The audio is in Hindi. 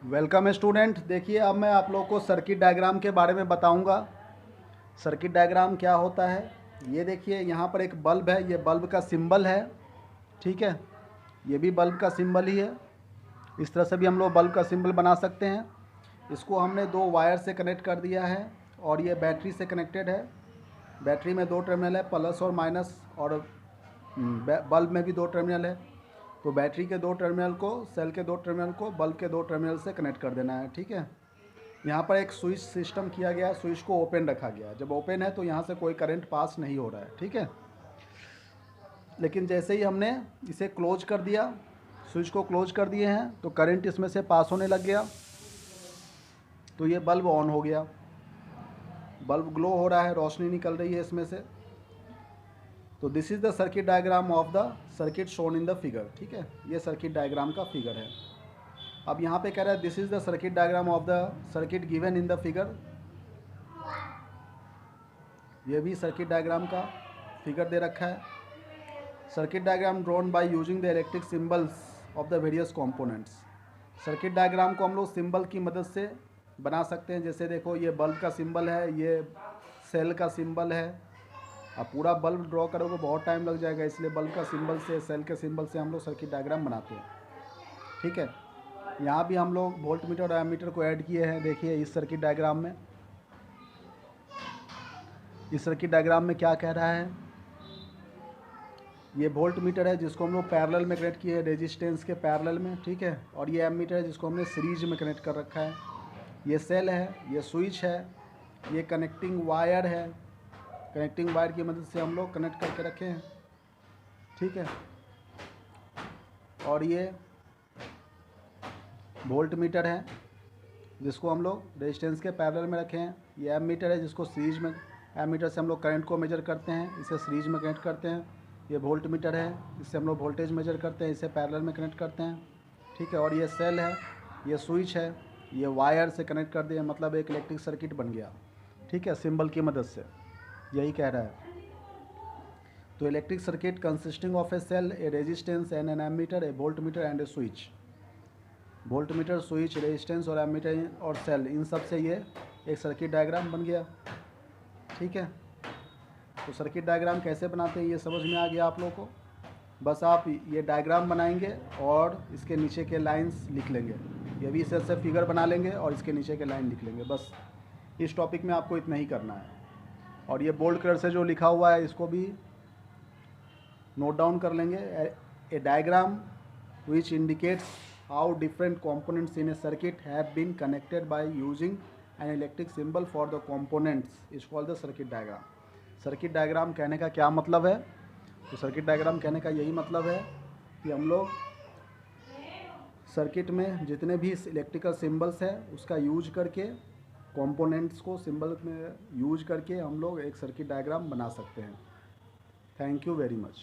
Welcome student. देखिए अब मैं आप लोग को सर्किट डायग्राम के बारे में बताऊंगा। सर्किट डायग्राम क्या होता है, ये देखिए यहाँ पर एक बल्ब है, ये बल्ब का सिंबल है। ठीक है, ये भी बल्ब का सिंबल ही है। इस तरह से भी हम लोग बल्ब का सिंबल बना सकते हैं। इसको हमने दो वायर से कनेक्ट कर दिया है और ये बैटरी से कनेक्टेड है। बैटरी में दो टर्मिनल है, प्लस और माइनस, और बल्ब में भी दो टर्मिनल है। तो बैटरी के दो टर्मिनल को, सेल के दो टर्मिनल को बल्ब के दो टर्मिनल से कनेक्ट कर देना है। ठीक है, यहाँ पर एक स्विच सिस्टम किया गया है, स्विच को ओपन रखा गया है। जब ओपन है तो यहाँ से कोई करंट पास नहीं हो रहा है। ठीक है, लेकिन जैसे ही हमने इसे क्लोज कर दिया, स्विच को क्लोज कर दिए हैं, तो करंट इसमें से पास होने लग गया। तो ये बल्ब ऑन हो गया, बल्ब ग्लो हो रहा है, रोशनी निकल रही है इसमें से। तो this is the circuit diagram of the circuit shown in the figure. ठीक है, ये सर्किट डायग्राम का फिगर है। अब यहाँ पे कह रहा है this is the circuit diagram of the circuit given in the figure. ये भी सर्किट डायग्राम का फिगर दे रखा है। Circuit diagram drawn by using the electric symbols of the various components. Circuit diagram को हम लोग सिंबल की मदद से बना सकते हैं। जैसे देखो, ये बल्ब का सिंबल है, ये सेल का सिंबल है। अब पूरा बल्ब ड्रॉ करोगे बहुत टाइम लग जाएगा, इसलिए बल्ब का सिंबल से, सेल के सिंबल से हम लोग सर्किट डायग्राम बनाते हैं। ठीक है, यहाँ भी हम लोग वोल्ट मीटर और एमीटर को ऐड किए हैं। देखिए इस सर्किट डायग्राम में, इस सर्किट डायग्राम में क्या कह रहा है, ये वोल्ट मीटर है जिसको हम लोग पैरेलल में कनेक्ट किए हैं, रेजिस्टेंस के पैरेलल में। ठीक है, और ये एमीटर है जिसको हमने सीरीज में कनेक्ट कर रखा है। ये सेल है, ये स्विच है, ये कनेक्टिंग वायर है। कनेक्टिंग वायर की मदद से हम लोग कनेक्ट करके रखे हैं। ठीक है, और ये वोल्ट मीटर है जिसको हम लोग रेजिस्टेंस के पैरेलल में रखे हैं। ये एमीटर है जिसको सीरीज में, एमीटर से हम लोग करंट को मेजर करते हैं, इसे सीरीज में कनेक्ट करते हैं। ये वोल्ट मीटर है, इससे हम लोग वोल्टेज मेजर करते हैं, इसे पैरेलल में कनेक्ट करते हैं। ठीक है, और ये सेल है, ये स्विच है, ये वायर से कनेक्ट कर दिए, मतलब एक इलेक्ट्रिक सर्किट बन गया। ठीक है, सिंबल की मदद से, यही कह रहा है। तो electric circuit consisting of a cell, a resistance and an ammeter, a voltmeter and a switch. Voltmeter, switch, resistance और एमीटर और सेल, इन सब से ये एक सर्किट डायग्राम बन गया। ठीक है, तो सर्किट डायग्राम कैसे बनाते हैं ये समझ में आ गया आप लोगों को। बस आप ये डायग्राम बनाएंगे और इसके नीचे के लाइंस लिख लेंगे। ये भी इसे फिगर बना लेंगे और इसके नीचे के लाइन लिख लेंगे। बस इस टॉपिक में आपको इतना ही करना है। और ये बोल्ड कलर से जो लिखा हुआ है इसको भी नोट डाउन कर लेंगे। ए diagram which indicates how different components in a circuit have been connected by using an electric symbol for the components is called the circuit diagram। Circuit diagram कहने का क्या मतलब है, तो सर्किट डायग्राम कहने का यही मतलब है कि हम लोग सर्किट में जितने भी इलेक्ट्रिकल सिंबल्स है उसका यूज करके, कंपोनेंट्स को सिंबल में यूज करके हम लोग एक सर्किट डायग्राम बना सकते हैं। Thank you very much.